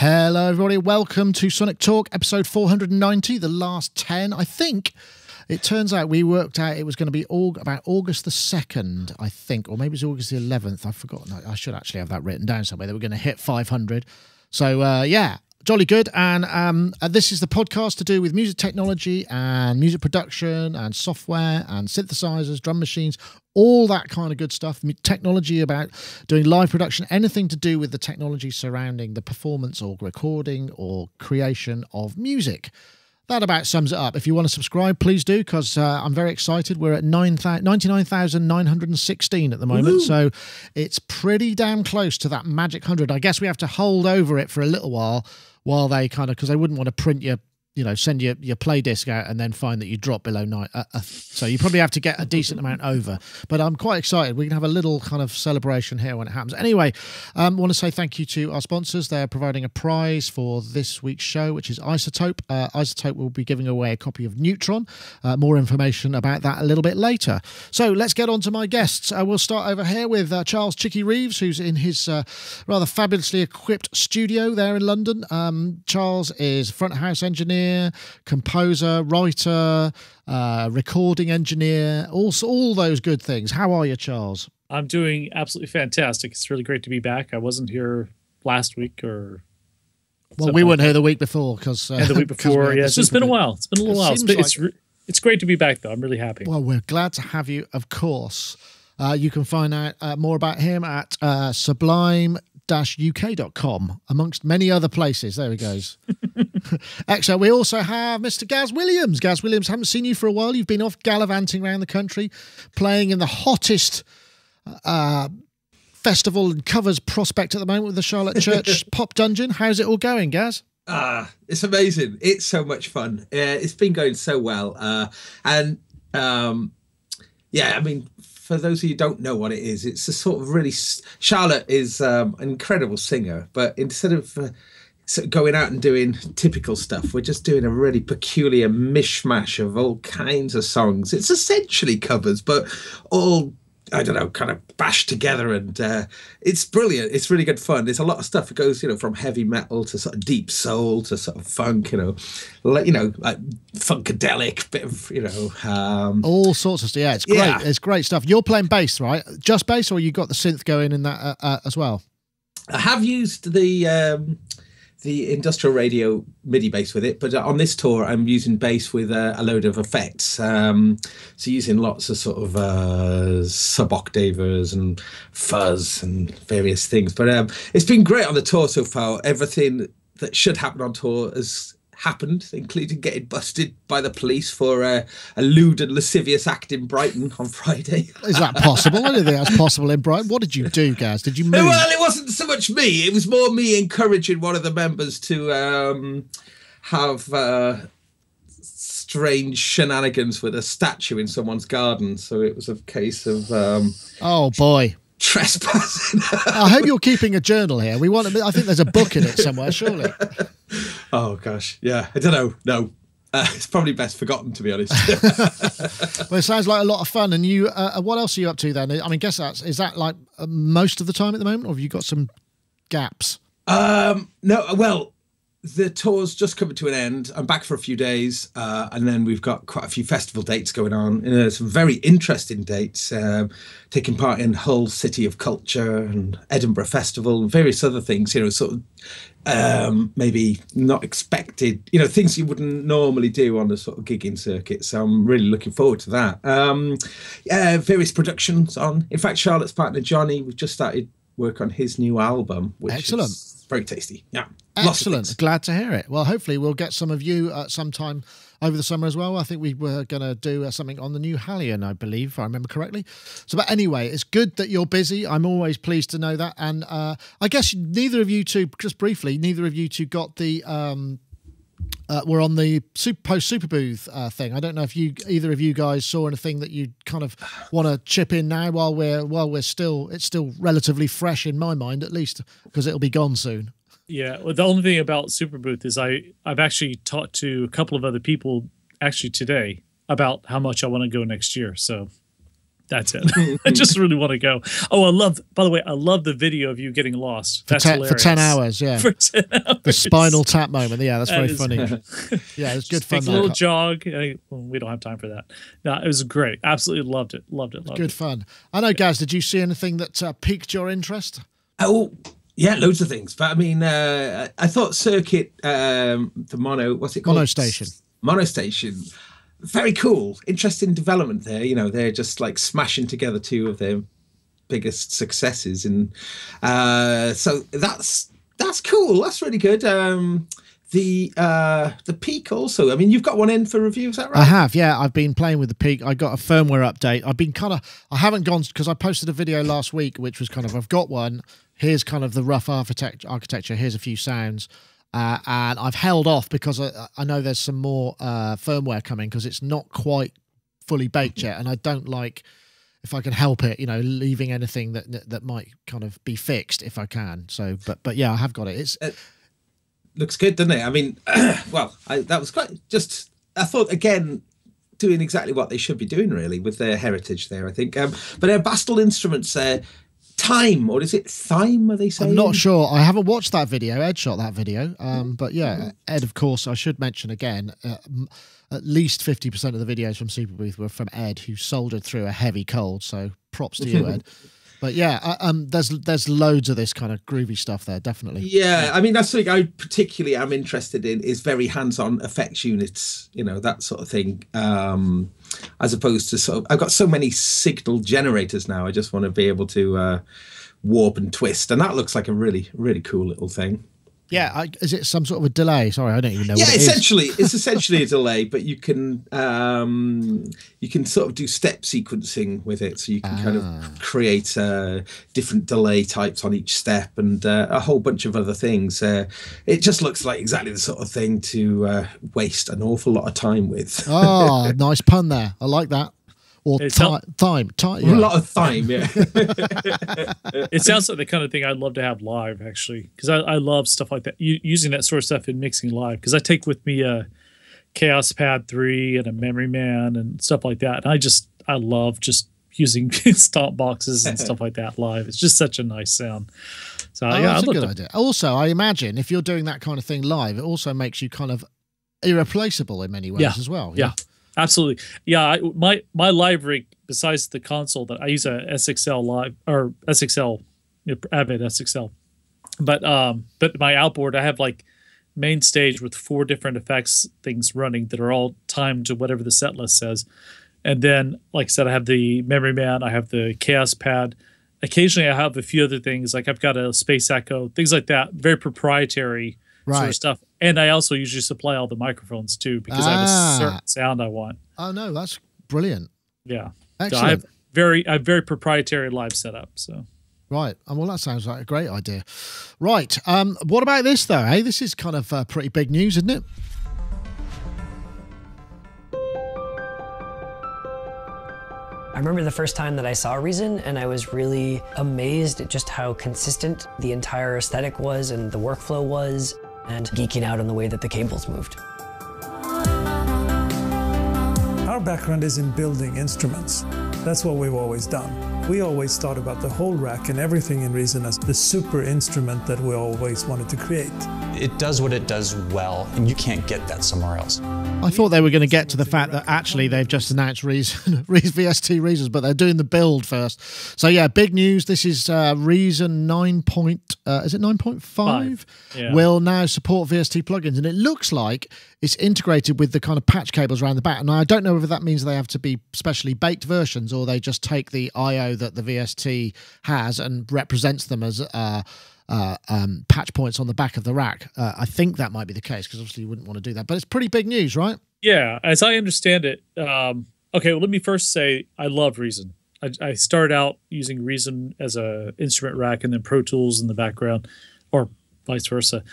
Hello, everybody. Welcome to Sonic Talk, episode 490, the last 10. I think it turns out we worked out it was going to be about August the 2nd, I think, or maybe it's August the 11th. I've forgotten. I should actually have that written down somewhere. They were going to hit 500. So, yeah, jolly good. And this is the podcast to do with music technology and music production and software and synthesizers, drum machines, all that kind of good stuff. Technology about doing live production, anything to do with the technology surrounding the performance or recording or creation of music. That about sums it up. If you want to subscribe, please do, because I'm very excited. We're at 99,916 at the moment. Woo-hoo. So it's pretty damn close to that magic 100. I guess we have to hold over it for a little while they kind of, because they wouldn't want to print send your play disc out and then find that you drop below 9. So you probably have to get a decent amount over. But I'm quite excited. We can have a little kind of celebration here when it happens. Anyway, I want to say thank you to our sponsors. They're providing a prize for this week's show, which is Isotope. Isotope will be giving away a copy of Neutron. More information about that a little bit later. So let's get on to my guests. We'll start over here with Charles Chicky Reeves, who's in his rather fabulously equipped studio there in London. Charles is front of house engineer, composer, writer, recording engineer, all those good things. How are you, Charles? I'm doing absolutely fantastic. It's really great to be back. I wasn't here last week or... Well, we weren't here the week before because... and the week before, yeah. So it's been a while. It's been a little while. It's great to be back, though. I'm really happy. Well, we're glad to have you, of course. You can find out more about him at sublime-uk.com, amongst many other places. There he goes. Excellent. We also have Mr. Gaz Williams. Gaz Williams, haven't seen you for a while. You've been off gallivanting around the country, playing in the hottest festival and covers prospect at the moment with the Charlotte Church Pop Dungeon. How's it all going, Gaz? It's amazing. It's so much fun. It's been going so well. Yeah, I mean, for those of you who don't know what it is, it's a sort of really... Charlotte is an incredible singer, but instead of going out and doing typical stuff, we're just doing a really peculiar mishmash of all kinds of songs. It's essentially covers, but all, I don't know, kind of bashed together, and it's brilliant. It's really good fun. There's a lot of stuff. It goes, from heavy metal to sort of deep soul to sort of funk, like funkadelic, bit of, all sorts of stuff. Yeah, it's great. Yeah. It's great stuff. You're playing bass, right? Just bass, or you got the synth going in that as well? I have used the industrial radio MIDI bass with it, but on this tour I'm using bass with a load of effects, so using lots of sort of sub-octavers and fuzz and various things. But it's been great on the tour so far. Everything that should happen on tour has happened, including getting busted by the police for a lewd and lascivious act in Brighton on Friday. Is that possible? I don't think that's possible in Brighton. What did you do, Gaz? Did you move? Well, it wasn't so much me. It was more me encouraging one of the members to have strange shenanigans with a statue in someone's garden. So it was a case of... oh, boy. Trespassing. I hope you're keeping a journal here. I think there's a book in it somewhere, surely. Oh gosh, yeah. I don't know. No, it's probably best forgotten, to be honest. Well, it sounds like a lot of fun. And you, what else are you up to then? I mean, is that like most of the time at the moment, or have you got some gaps? No. Well, the tour's just coming to an end. I'm back for a few days, and then we've got quite a few festival dates going on. Some very interesting dates, taking part in Hull City of Culture and Edinburgh Festival and various other things, sort of maybe not expected, things you wouldn't normally do on the sort of gigging circuit. So I'm really looking forward to that. Various productions on. In fact, Charlotte's partner, Johnny, we've just started work on his new album, which Excellent. Is very tasty. Yeah. Excellent. Glad to hear it. Well, hopefully we'll get some of you sometime over the summer as well. I think we were going to do something on the new Hallion, I believe, if I remember correctly. So, but anyway, it's good that you're busy. I'm always pleased to know that. And I guess neither of you two, just briefly, got the... we're on the post SuperBooth thing. I don't know if either of you guys saw anything that you kind of want to chip in now while it's still relatively fresh in my mind, at least, because it'll be gone soon. Yeah, well, the only thing about SuperBooth is I've actually talked to a couple of other people actually today about how much I want to go next year. So That's it. I just really want to go. Oh, by the way, I love the video of you getting lost. That's for 10 hours, yeah. For 10 hours. The Spinal Tap moment, yeah, that's very funny. Yeah, it was good fun. Take a little jog. We don't have time for that. No, it was great. Absolutely loved it. Loved it. Good fun. I know, Gaz, did you see anything that piqued your interest? Oh, yeah, loads of things. But I mean, I thought Circuit, the what's it called? Monostation. Very cool, interesting development there. You know, they're just like smashing together two of their biggest successes, and so that's cool. That's really good. The Peak also. I mean, you've got one in for review, is that right? I have, yeah. I've been playing with the Peak. I got a firmware update. I haven't gone, because I posted a video last week, which was kind of, I've got one. Here's kind of the rough architecture. Here's a few sounds. And I've held off because I know there's some more firmware coming, because it's not quite fully baked yet, and I don't like, if I can help it, you know, leaving anything that might kind of be fixed if I can. So, but yeah, I have got it. It's looks good, doesn't it? I mean, well, that was quite just. I thought again, doing exactly what they should be doing really with their heritage there. I think, but Bastel Instruments. Time, or is it Thyme, are they saying? I'm not sure. I haven't watched that video. Ed shot that video. But yeah, Ed, of course, I should mention again, at least 50% of the videos from SuperBooth were from Ed, who soldiered through a heavy cold. So props to you, Ed. But yeah, there's loads of this kind of groovy stuff there, definitely. Yeah, I mean, that's something I particularly am interested in, is very hands-on effects units, you know, that sort of thing. As opposed to sort of, I've got so many signal generators now. I just want to be able to warp and twist, and that looks like a really, really cool little thing. Yeah, is it some sort of a delay? Sorry, I don't even know. Yeah, what it essentially, is. It's essentially a delay, but you can sort of do step sequencing with it, so you can kind of create different delay types on each step, and a whole bunch of other things. It just looks like exactly the sort of thing to waste an awful lot of time with. Oh, nice pun there. I like that. Or thyme. Yeah. A lot of thyme, yeah. It sounds like the kind of thing I'd love to have live, actually, because I love stuff like that. Using that sort of stuff in mixing live, because I take with me a Chaos Pad 3 and a Memory Man and stuff like that. And I love just using stomp boxes and stuff like that live. It's just such a nice sound. So yeah, that's a good idea. Also, I imagine if you're doing that kind of thing live, it also makes you kind of irreplaceable in many ways as well. Yeah. Absolutely. Yeah, my live rig, besides the console, that I use a SXL live, or SXL, Avid SXL. But my outboard, I have like main stage with 4 different effects things running that are all timed to whatever the set list says. And then, like I said, I have the Memory Man, I have the Chaos Pad. Occasionally I have a few other things, like I've got a Space Echo, things like that, very proprietary sort of stuff. And I also usually supply all the microphones too, because I have a certain sound I want. Oh no, that's brilliant. Yeah. Excellent. So I have very proprietary live setup. So right. Well, that sounds like a great idea. Right. What about this though? Hey, this is kind of pretty big news, isn't it? I remember the first time that I saw Reason, and I was really amazed at just how consistent the entire aesthetic was and the workflow was, and geeking out on the way that the cables moved. Our background is in building instruments. That's what we've always done. We always thought about the whole rack and everything in Reason as the super instrument that we always wanted to create. It does what it does well, and you can't get that somewhere else. I thought they were going to get to the fact that actually they've just announced VST Reasons, but they're doing the build first. So yeah, big news. This is Reason 9. Is it 9.5? Yeah. Will now support VST plugins, and it looks like it's integrated with the kind of patch cables around the back. And I don't know whether that means they have to be specially baked versions, or they just take the I/O that the VST has and represents them as patch points on the back of the rack. I think that might be the case, because obviously you wouldn't want to do that. But it's pretty big news, right? Yeah, as I understand it. Okay, well, let me first say I love Reason. I started out using Reason as a instrument rack, and then Pro Tools in the background, or vice versa.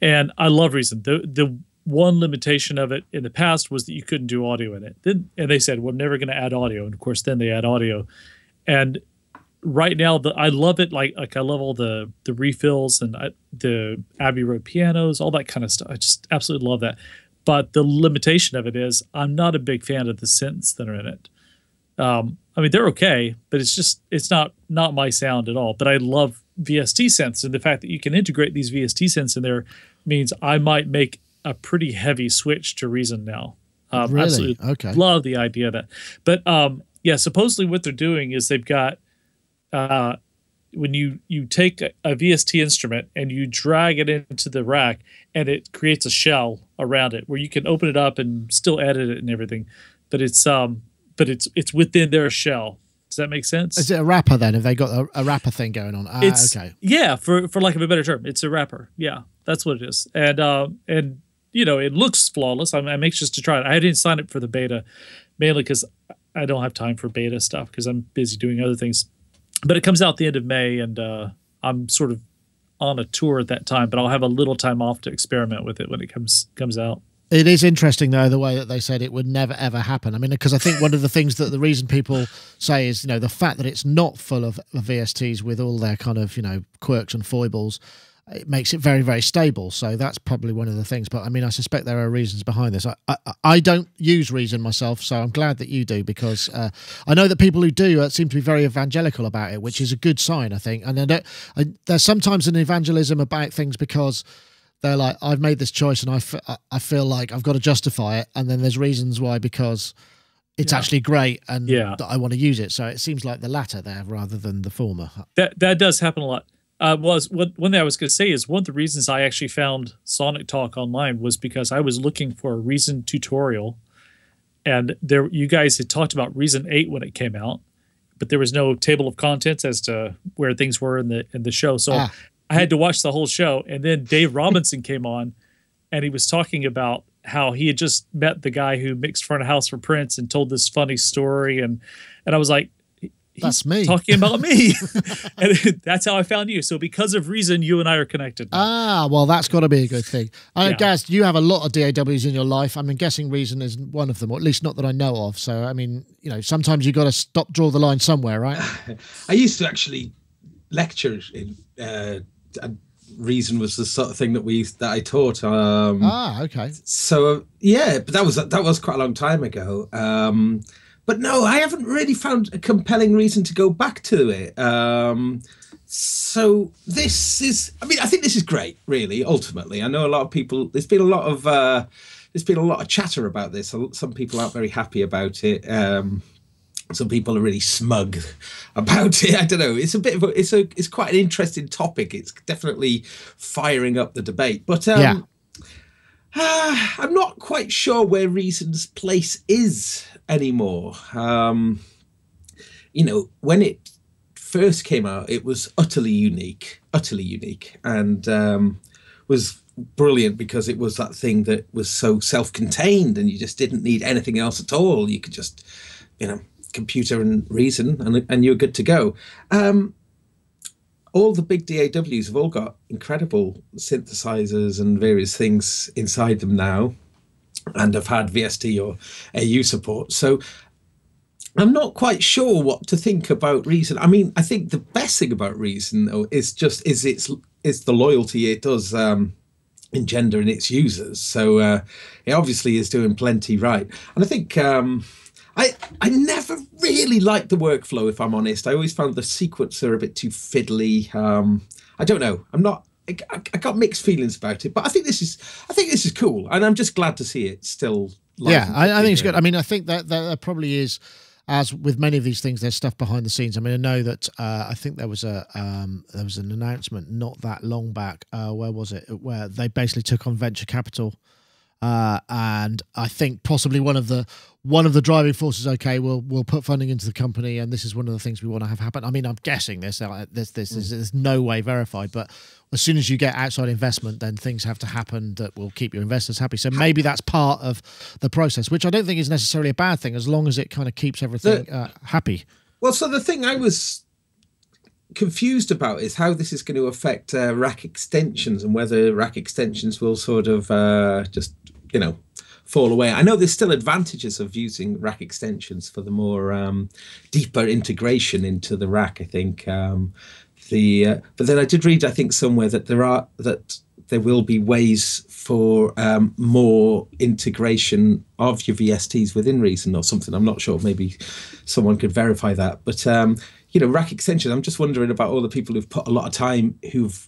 And I love Reason. The one limitation of it in the past was that you couldn't do audio in it. And they said, we're never going to add audio. And of course, then they add audio. And right now, I love it. Like I love all the refills and the Abbey Road pianos, all that kind of stuff. I just absolutely love that. But the limitation of it is I'm not a big fan of the synths that are in it. I mean, they're okay, but it's not my sound at all. But I love VST synths, and the fact that you can integrate these VST synths in there means I might make a pretty heavy switch to Reason now. Really? Absolutely Okay. love the idea of that. But yeah, supposedly what they're doing is they've got when you take a VST instrument and you drag it into the rack, and it creates a shell around it where you can open it up and still edit it and everything. But it's within their shell. Does that make sense? Is it a wrapper then? Have they got a wrapper thing going on? Okay. Yeah, for lack of a better term, it's a wrapper. Yeah, that's what it is. And you know, it looks flawless. I'm anxious to try it. I didn't sign up for the beta mainly because I don't have time for beta stuff because I'm busy doing other things. But it comes out the end of May, and I'm sort of on a tour at that time. But I'll have a little time off to experiment with it when it comes out. It is interesting, though, the way that they said it would never, ever happen. I mean, because I think one of the things that the reason people say is, you know, the fact that it's not full of VSTs with all their kind of, you know, quirks and foibles, it makes it very, very stable. So that's probably one of the things. But I mean, I suspect there are reasons behind this. I don't use Reason myself, so I'm glad that you do, because I know that people who do seem to be very evangelical about it, which is a good sign, I think. And there's sometimes an evangelism about things because they're like, I've made this choice and I feel like I've got to justify it. And then there's reasons why, because it's actually great and that I want to use it. So it seems like the latter there rather than the former. That does happen a lot. One thing I was going to say is one of the reasons I actually found Sonic Talk online was because I was looking for a Reason tutorial, and you guys had talked about Reason 8 when it came out, but there was no table of contents as to where things were in the show. So I had to watch the whole show, and then Dave Robinson came on, and he was talking about how he had just met the guy who mixed front of house for Prince and told this funny story, and I was like, that's me talking about me. And that's how I found you. So because of Reason, you and I are connected. Well, that's got to be a good thing. Gaz, you have a lot of DAWs in your life. I'm guessing Reason is one of them, or at least not that I know of. So, I mean, you know, sometimes you got to draw the line somewhere, right? I used to actually lecture in Reason was the sort of thing that I taught. Okay. So yeah, but that was quite a long time ago. But no, I haven't really found a compelling reason to go back to it. So this is, I mean, I think this is great, really, ultimately. I know a lot of people, there's been a lot of chatter about this. Some people aren't very happy about it. Some people are really smug about it. I don't know. It's a bit of it's quite an interesting topic. It's definitely firing up the debate. But I'm not quite sure where Reason's place is anymore. You know, when it first came out, it was utterly unique, and was brilliant because it was that thing that was so self-contained, and you just didn't need anything else at all. You could just, you know, computer and Reason, and you're good to go. All the big DAWs have all got incredible synthesizers and various things inside them now, and have had VST or AU support. So I'm not quite sure what to think about Reason. I mean, I think the best thing about Reason, though, is the loyalty it does engender in its users. So it obviously is doing plenty right. And I think I never really liked the workflow, if I'm honest. I always found the sequencer a bit too fiddly. I don't know. I got mixed feelings about it, but I think this is cool, and I'm just glad to see it still. I think it's good. I mean, I think that there probably is, as with many of these things, there's stuff behind the scenes. I mean, I know that I think there was an announcement not that long back. Where was it? Where they basically took on venture capital. And I think possibly one of the driving forces. Okay, we'll put funding into the company, and this is one of the things we want to have happen. I mean, I'm guessing this is no way verified, but as soon as you get outside investment, then things have to happen that will keep your investors happy. So maybe that's part of the process, which I don't think is necessarily a bad thing, as long as it kind of keeps everything happy. Well, so the thing I was confused about is how this is going to affect rack extensions, and whether rack extensions will sort of just, you know, fall away. I know there's still advantages of using rack extensions for the more deeper integration into the rack, I think. But then I did read, I think, somewhere that there will be ways for more integration of your VSTs within Reason or something. I'm not sure. Maybe someone could verify that. But, rack extensions, I'm just wondering about all the people who've put a lot of time, who've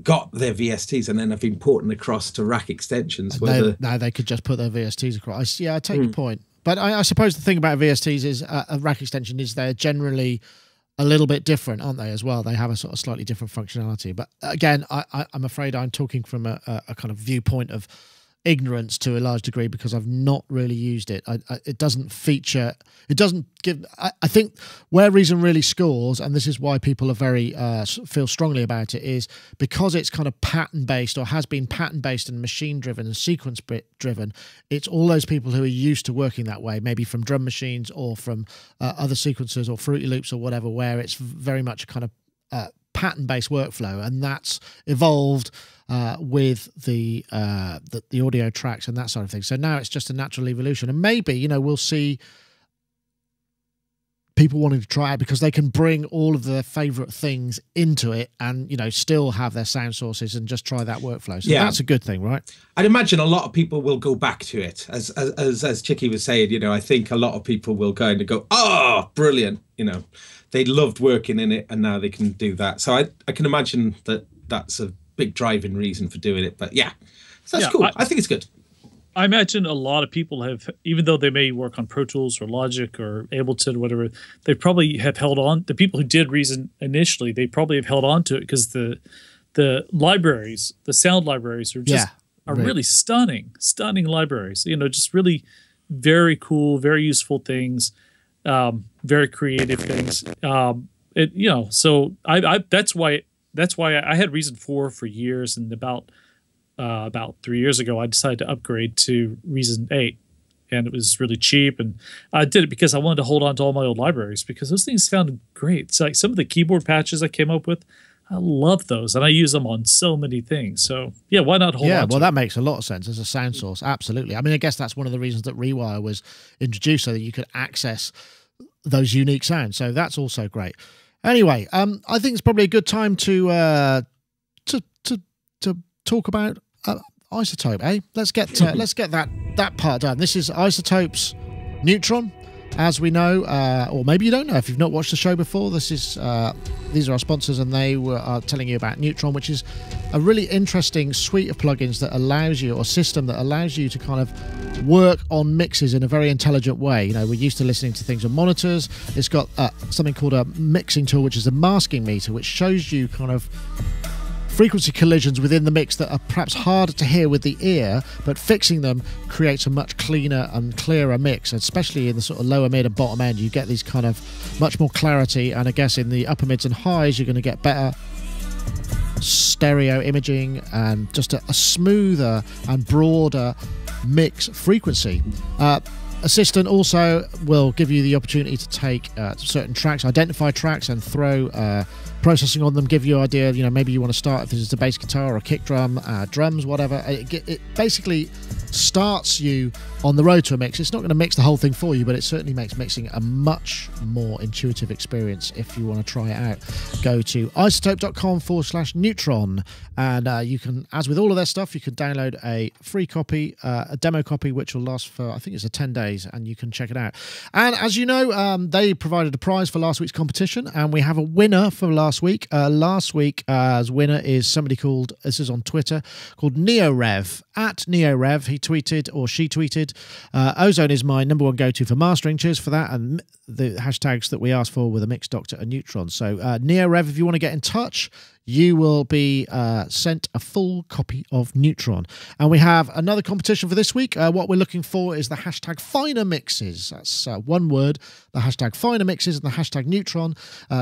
got their VSTs and then have been porting across to rack extensions. No, they could just put their VSTs across. I take your point. But I suppose the thing about VSTs is a rack extension is they're generally a little bit different, aren't they, as well? They have a sort of slightly different functionality. But again, I'm afraid I'm talking from a kind of viewpoint of ignorance to a large degree, because I've not really used it. It doesn't feature, it doesn't give, I think where Reason really scores, and this is why people are very feel strongly about it, is because it's kind of pattern based, or has been pattern based and machine driven and sequence driven. It's all those people who are used to working that way, maybe from drum machines or from other sequencers or Fruity Loops or whatever, where it's very much a kind of pattern-based workflow, and that's evolved with the audio tracks and that sort of thing. So now it's just a natural evolution, and maybe we'll see people wanting to try it because they can bring all of their favorite things into it, and still have their sound sources and just try that workflow. So that's a good thing, right? I'd imagine a lot of people will go back to it, as Chicky was saying. I think a lot of people will kind of go, "Oh, brilliant!" They loved working in it, and now they can do that. So I can imagine that that's a big driving reason for doing it. But so that's cool. I think it's good. I imagine a lot of people have, even though they may work on Pro Tools or Logic or Ableton or whatever, they probably have held on. The people who did Reason initially, they probably have held on to it because the libraries, the sound libraries, are just really stunning libraries. Just really very cool, very useful things. Very creative things. So that's why I had Reason 4 for years, and about 3 years ago I decided to upgrade to Reason 8, and it was really cheap, and I did it because I wanted to hold on to all my old libraries because those things sounded great. So like some of the keyboard patches I came up with, I love those, and I use them on so many things. So why not hold on? Yeah, well, that makes a lot of sense as a sound source. Absolutely. I mean, I guess that's one of the reasons that Rewire was introduced, so that you could access those unique sounds. So that's also great. Anyway, I think it's probably a good time to talk about iZotope. Let's get that part done. This is iZotope's Neutron. As we know, or maybe you don't know if you've not watched the show before, these are our sponsors, and they are telling you about Neutron, which is a really interesting suite of plugins that allows you, or system that allows you to kind of work on mixes in a very intelligent way. We're used to listening to things on monitors. It's got something called a mixing tool, which is a masking meter, which shows you kind of frequency collisions within the mix that are perhaps harder to hear with the ear, but fixing them creates a much cleaner and clearer mix, especially in the sort of lower mid and bottom end. You get these kind of much more clarity, and I guess in the upper mids and highs you're going to get better stereo imaging and just a smoother and broader mix frequency. Assistant also will give you the opportunity to take certain tracks, identify tracks, and throw processing on them, give you an idea, maybe you want to start if this is a bass guitar or a kick drum, drums, whatever. It basically starts you on the road to a mix. It's not going to mix the whole thing for you, but it certainly makes mixing a much more intuitive experience. If you want to try it out, go to iZotope.com/Neutron, and you can, as with all of their stuff, you can download a free copy, a demo copy, which will last for, I think it's 10 days, and you can check it out. And as you know, they provided a prize for last week's competition, and we have a winner for last week. Last week's winner is somebody called, this is on Twitter, called NeoRev, at NeoRev. He tweeted, or she tweeted, Ozone is my #1 go-to for mastering. Cheers for that. And the hashtags that we asked for were the Mix Doctor and Neutron. So NeoRev, if you want to get in touch, you will be sent a full copy of Neutron. And we have another competition for this week. What we're looking for is the hashtag Finer Mixes. That's one word, the hashtag Finer Mixes and the hashtag Neutron.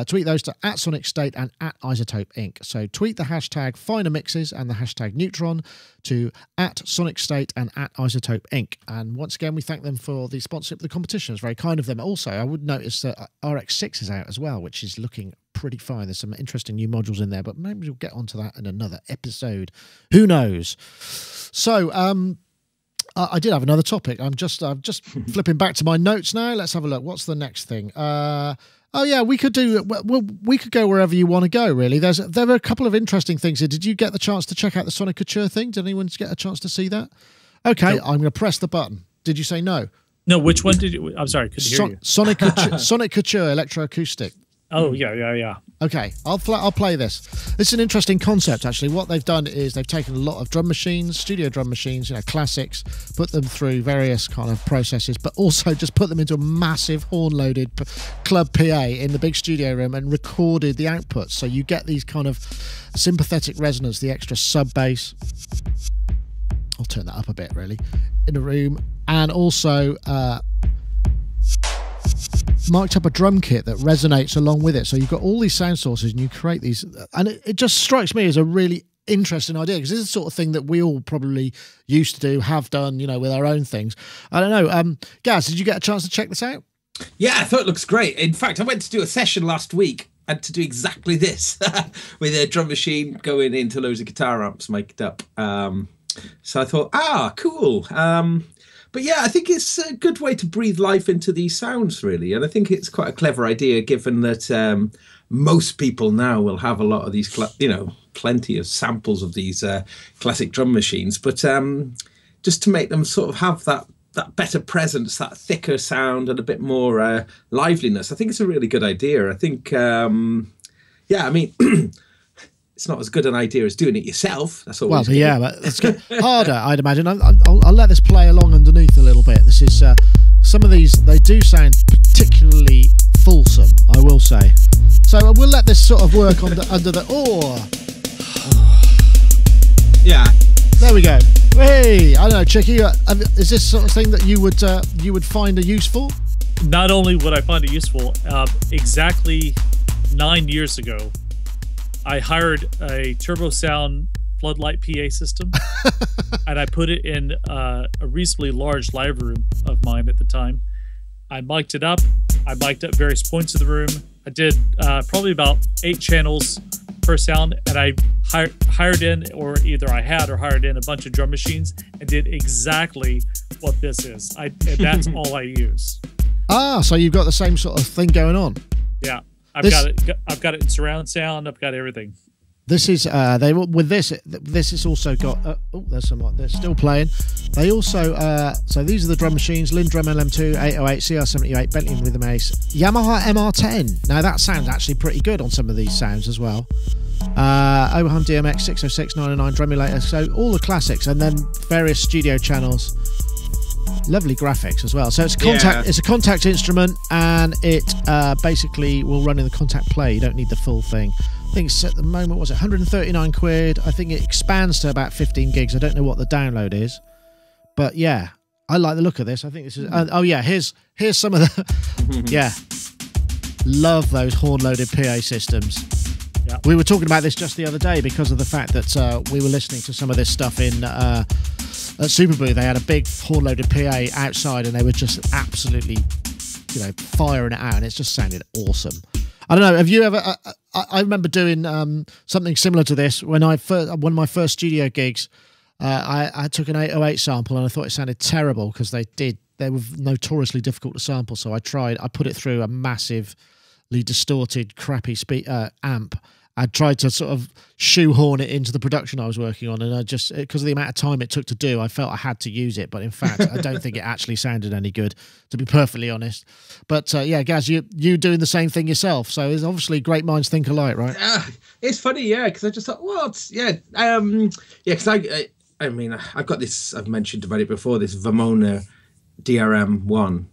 Tweet those to @Sonicstate and @iZotope Inc. So tweet the hashtag Finer Mixes and the hashtag Neutron to @Sonicstate and @iZotope Inc. And once again, we thank them for the sponsorship of the competition. It's very kind of them. Also, I would notice that RX6 is out as well, which is looking pretty fine. There's some interesting new modules in there, but maybe we'll get onto that in another episode. Who knows? So, I did have another topic. I'm just flipping back to my notes now. Let's have a look. What's the next thing? Oh yeah, we could do. Well, we could go wherever you want to go. Really, there were a couple of interesting things here. Did you get the chance to check out the Soniccouture thing? Did anyone get a chance to see that? Okay, no. I'm going to press the button. Did you say no? No. Which one did you? I'm sorry, couldn't hear you. Soniccouture Electro-Acoustic. Oh yeah. Okay, I'll play this. This is an interesting concept, actually. What they've done is they've taken a lot of drum machines, studio drum machines, classics, put them through various kind of processes, but also just put them into a massive horn-loaded club PA in the big studio room and recorded the outputs. So you get these kind of sympathetic resonance, the extra sub bass. I'll turn that up a bit, really, in the room, and also marked up a drum kit that resonates along with it. So you've got all these sound sources and you create these, and it just strikes me as a really interesting idea, because this is the sort of thing that we all probably used to do, have done, with our own things. I don't know. Gaz, did you get a chance to check this out? Yeah, I thought it looks great. In fact, I went to do a session last week and to do exactly this with a drum machine going into loads of guitar amps mic'd up. So I thought, cool. But yeah, I think it's a good way to breathe life into these sounds, really. And I think it's quite a clever idea, given that most people now will have a lot of these, plenty of samples of these classic drum machines. But just to make them sort of have that better presence, that thicker sound and a bit more liveliness, I think it's a really good idea. I think, it's not as good an idea as doing it yourself. That's always but it's harder, I'd imagine. I'll let this play along underneath a little bit. This is some of these, they do sound particularly fulsome, I will say. So we'll let this sort of work on under the yeah. There we go. Hey, I don't know, Chicky. Is this sort of thing that you would find useful? Not only would I find it useful, exactly 9 years ago, I hired a Turbo Sound floodlight PA system, and I put it in a reasonably large live room of mine at the time. I mic'd it up. I mic'd up various points of the room. I did probably about 8 channels per sound, and I hired in, or either I had or hired in, a bunch of drum machines and did exactly what this is. And that's all I use. So you've got the same sort of thing going on. Yeah. I've got it in surround sound. I've got everything. This is this has also got there's some, they're still playing. They also so these are the drum machines: Lindrum LM2, 808, CR78, Bentley Rhythm Ace, Yamaha MR10. Now that sounds actually pretty good on some of these sounds as well. Oberheim DMX 606, 909 drum emulator. So all the classics, and then various studio channels. Lovely graphics as well. So it's a contact instrument, and it basically will run in the contact play. You don't need the full thing. I think it's at the moment, was it 139 quid? I think it expands to about 15 gigs. I don't know what the download is, but yeah, I like the look of this. I think this is here's some of the love those horn loaded PA systems. Yeah. We were talking about this just the other day because of the fact that we were listening to some of this stuff in at SuperBooth. They had a big horn-loaded PA outside, and they were just absolutely, firing it out, and it just sounded awesome. I don't know. Have you ever? I remember doing something similar to this when one of my first studio gigs. I took an 808 sample, and I thought it sounded terrible because they were notoriously difficult to sample. So I put it through a massively distorted, crappy amp. I tried to sort of shoehorn it into the production I was working on, and I just, because of the amount of time it took to do, I felt I had to use it. But in fact, I don't think it actually sounded any good, to be perfectly honest. But yeah, Gaz, you doing the same thing yourself, so it's obviously great minds think alike, right? It's funny, yeah, because I just thought, because I mean, I've got this. I've mentioned about it before. This Vermona DRM1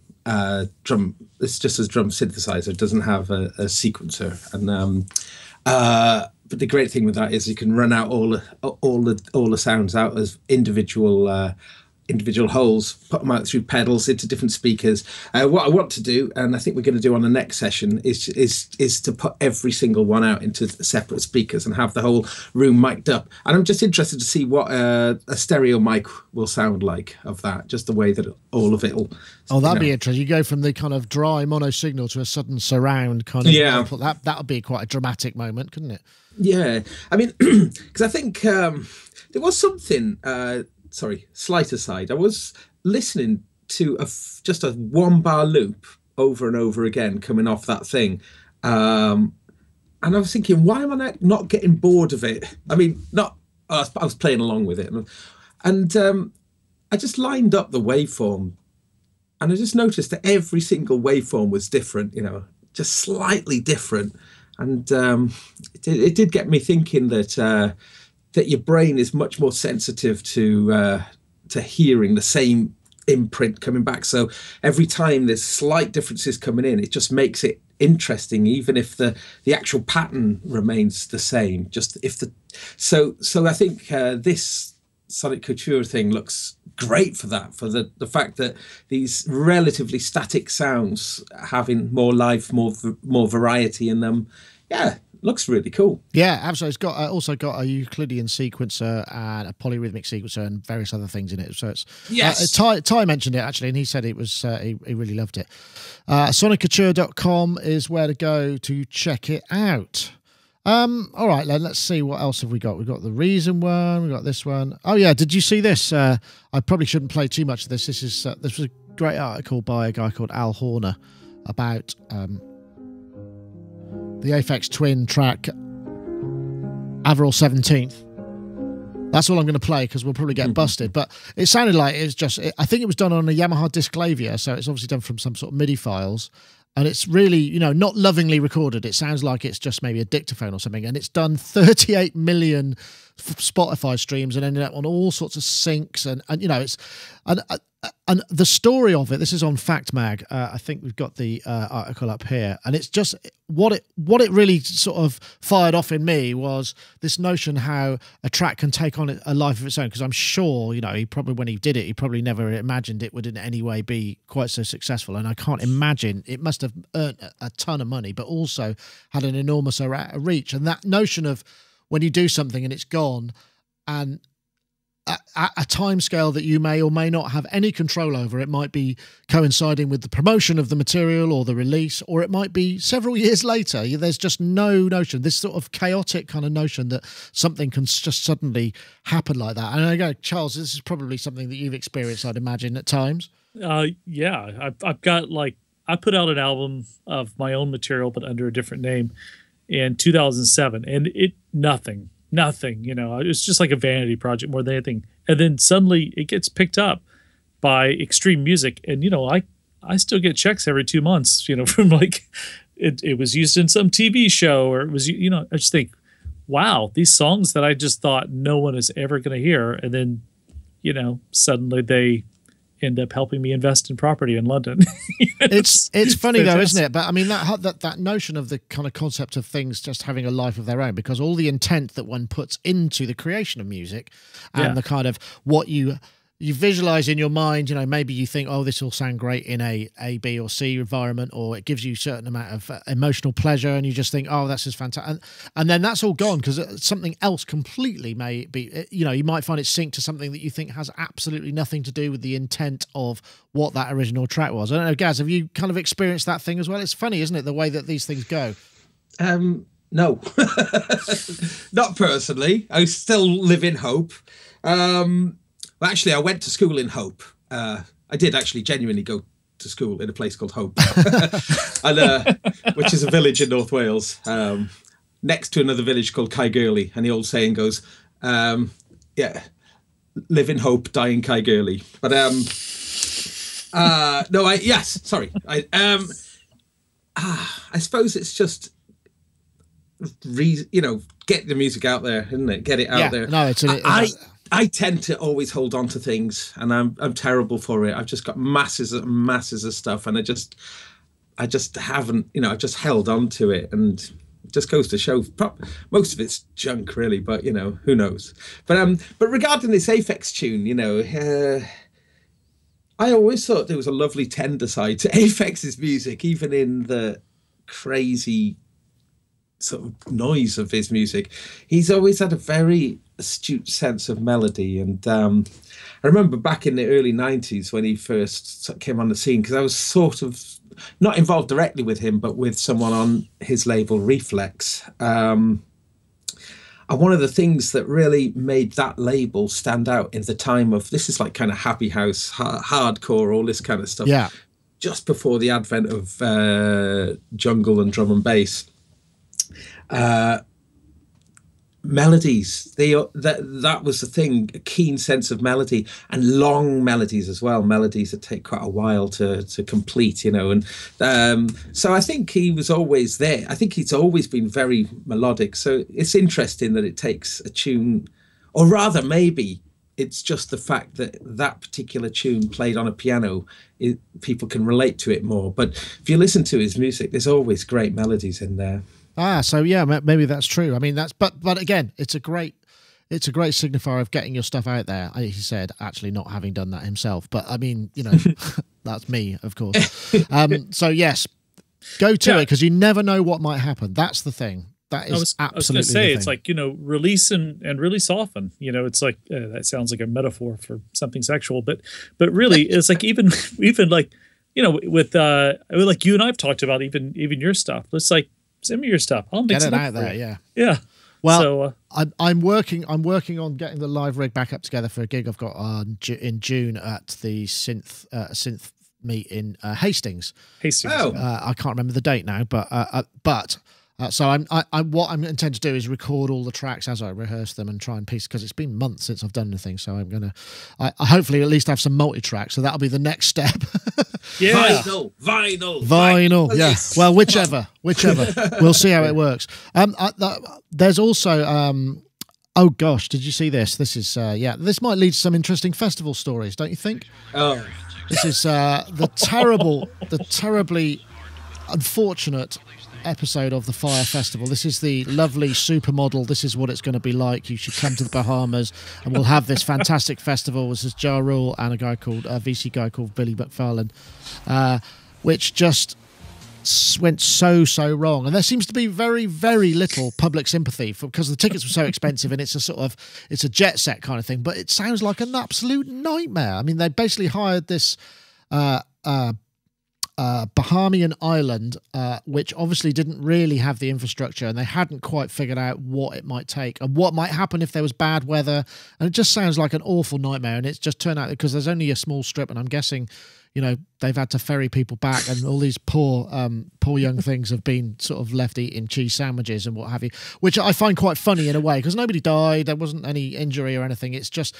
drum. It's just a drum synthesizer. It doesn't have a sequencer, and but the great thing with that is you can run out all the sounds out as individual holes, put them out through pedals into different speakers. What I want to do, and I think we're going to do on the next session, is to put every single one out into separate speakers and have the whole room mic'd up. And I'm just interested to see what a stereo mic will sound like of that, just the way that all of it will. Oh, that'd be interesting. You go from the kind of dry mono signal to a sudden surround kind of. Yeah. That would be quite a dramatic moment, couldn't it? Yeah. I mean, because I think there was something. Sorry, slight aside. I was listening to just a 1 bar loop over and over again coming off that thing. And I was thinking, why am I not getting bored of it? I mean, I was playing along with it. And I just lined up the waveform, and I just noticed that every single waveform was different, just slightly different. And it did get me thinking that your brain is much more sensitive to hearing the same imprint coming back. So every time there's slight differences coming in, it just makes it interesting, even if the actual pattern remains the same. So I think this Soniccouture thing looks great for that, for the fact that these relatively static sounds having more life, more variety in them. Yeah, looks really cool. Yeah, absolutely. It's got also got a Euclidean sequencer and a polyrhythmic sequencer and various other things in it. So it's Ty mentioned it actually, and he said it was he really loved it. Soniccouture.com is where to go to check it out. All right, then let's see, what else have we got. We've got the Reason one, we've got this one. Oh yeah, did you see this? I probably shouldn't play too much of this. This was a great article by a guy called Al Horner about the Aphex Twin track Avril 17th. That's all I'm going to play because we'll probably get busted. But it sounded like it's just, I think it was done on a Yamaha Disclavia, so it's obviously done from some sort of MIDI files. And it's really, not lovingly recorded. It sounds like it's just maybe a dictaphone or something. And it's done 38 million Spotify streams and ended up on all sorts of syncs. And it's, and the story of it, this is on Fact Mag. I think we've got the article up here. And it's just what it really sort of fired off in me was this notion how a track can take on a life of its own. Because I'm sure, he probably, when he did it, he probably never imagined it would in any way be quite so successful. And I can't imagine, it must have earned a ton of money, but also had an enormous reach. And that notion of when you do something and it's gone, and at a time scale that you may or may not have any control over. It might be coinciding with the promotion of the material or the release, or it might be several years later. There's just no notion, this sort of chaotic kind of notion that something can just suddenly happen like that. And I go, Charles, this is probably something that you've experienced, I'd imagine, at times. Yeah, I've got I put out an album of my own material, but under a different name in 2007, and nothing, it's just like a vanity project more than anything. And then suddenly it gets picked up by Extreme Music. And, I still get checks every 2 months, from it was used in some TV show, or it was, I just think, wow, these songs that I just thought no one is ever going to hear. And then, suddenly they end up helping me invest in property in London. It's funny though, isn't it? But I mean, that notion of the kind of concept of things just having a life of their own, because all the intent that one puts into the creation of music and the kind of what you visualize in your mind, maybe you think, oh, this will sound great in a B or C environment, or it gives you a certain amount of emotional pleasure, and you just think, oh, that's just fantastic. And then that's all gone because something else completely may be, you might find it synced to something that you think has absolutely nothing to do with the intent of what that original track was. I don't know, Gaz, have you kind of experienced that thing as well? It's funny, isn't it, the way that these things go? No, not personally. I still live in hope. Well, actually, I went to school in Hope. I did actually genuinely go to school in a place called Hope, and, which is a village in North Wales, next to another village called Caergurley. And the old saying goes, live in hope, die in Caergurley. But I suppose it's just get the music out there, isn't it? Get it out there. No, I tend to always hold on to things, and I'm terrible for it. I've just got masses of stuff, and I just haven't, I've just held on to it, and it just goes to show most of it's junk, really. But who knows? But regarding this Aphex tune, I always thought there was a lovely tender side to Aphex's music, even in the crazy sort of noise of his music. He's always had a very astute sense of melody, and I remember back in the early 90s when he first came on the scene, because I was sort of not involved directly with him, but with someone on his label Reflex, and one of the things that really made that label stand out in the time of, this is like kind of happy house, hardcore, all this kind of stuff, just before the advent of jungle and drum and bass. Melodies, that was the thing, a keen sense of melody, and long melodies as well, melodies that take quite a while to complete, you know. And so I think he was always there. I think he's always been very melodic. So it's interesting that it takes a tune, or rather maybe it's just the fact that that particular tune played on a piano, people can relate to it more. But if you listen to his music, there's always great melodies in there. So yeah, maybe that's true. I mean, but again, it's a great signifier of getting your stuff out there. He said, actually not having done that himself, but I mean, you know, that's me, of course. So yes, go to it, because you never know what might happen. That's the thing. That is absolutely. I was going to say, it's like, you know, release and release often. You know, it's like that sounds like a metaphor for something sexual, but really, it's like even like, you know, with like you and I've talked about even your stuff. It's like, send me your stuff. I'll mix it up out there. Yeah. Well, so, I'm working on getting the live rig back up together for a gig I've got in June at the synth meet in Hastings. Oh. I can't remember the date now, but so what I'm intend to do is record all the tracks as I rehearse them and try and piece, because it's been months since I've done anything. So I'm gonna I hopefully at least have some multi-track. So that'll be the next step. Yeah. Vinyl. Yeah. Well, whichever. We'll see how it works. There's also oh gosh, did you see this? This is this might lead to some interesting festival stories, don't you think? Oh. This is the terribly unfortunate episode of the Fyre Festival. This is the lovely supermodel. This is what it's going to be like. You should come to the Bahamas and we'll have this fantastic festival. This is Ja Rule and a guy called VC guy called Billy McFarlane, which just went so wrong. And there seems to be very, very little public sympathy because the tickets were so expensive, and it's a jet set kind of thing. But it sounds like an absolute nightmare. I mean, they basically hired this Bahamian island, which obviously didn't really have the infrastructure, and they hadn't quite figured out what it might take and what might happen if there was bad weather. And it just sounds like an awful nightmare. And it's just turned out, because there's only a small strip, and I'm guessing, you know, they've had to ferry people back, and all these poor young things have been sort of left eating cheese sandwiches and what have you, which I find quite funny in a way, because nobody died, there wasn't any injury or anything. It's just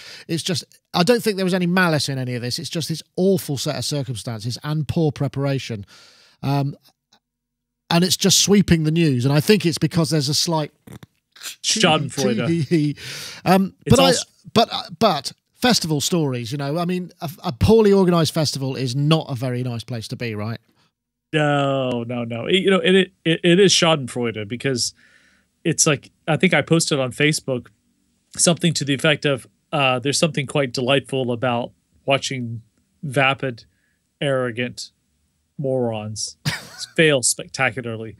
I don't think there was any malice in any of this. It's just this awful set of circumstances and poor preparation, and it's just sweeping the news. And I think it's because there's a slight Schadenfreude. But festival stories, you know, I mean, a poorly organized festival is not a very nice place to be, right? No. You know, it is Schadenfreude, because it's like, I think I posted on Facebook something to the effect of, there's something quite delightful about watching vapid, arrogant morons fail spectacularly.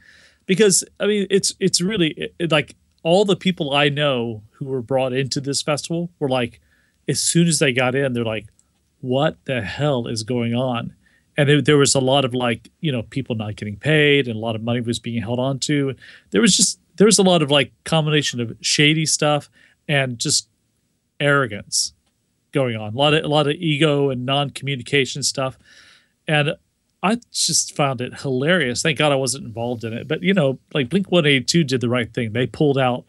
Because, I mean, it's really like all the people I know who were brought into this festival were like, as soon as they got in, they're like, what the hell is going on? And there was a lot of, like, you know, people not getting paid, and a lot of money was being held on to. There was a lot of, like, combination of shady stuff and just arrogance going on. A lot of ego and non-communication stuff. And I just found it hilarious. Thank God I wasn't involved in it. But, you know, like Blink-182 did the right thing. They pulled out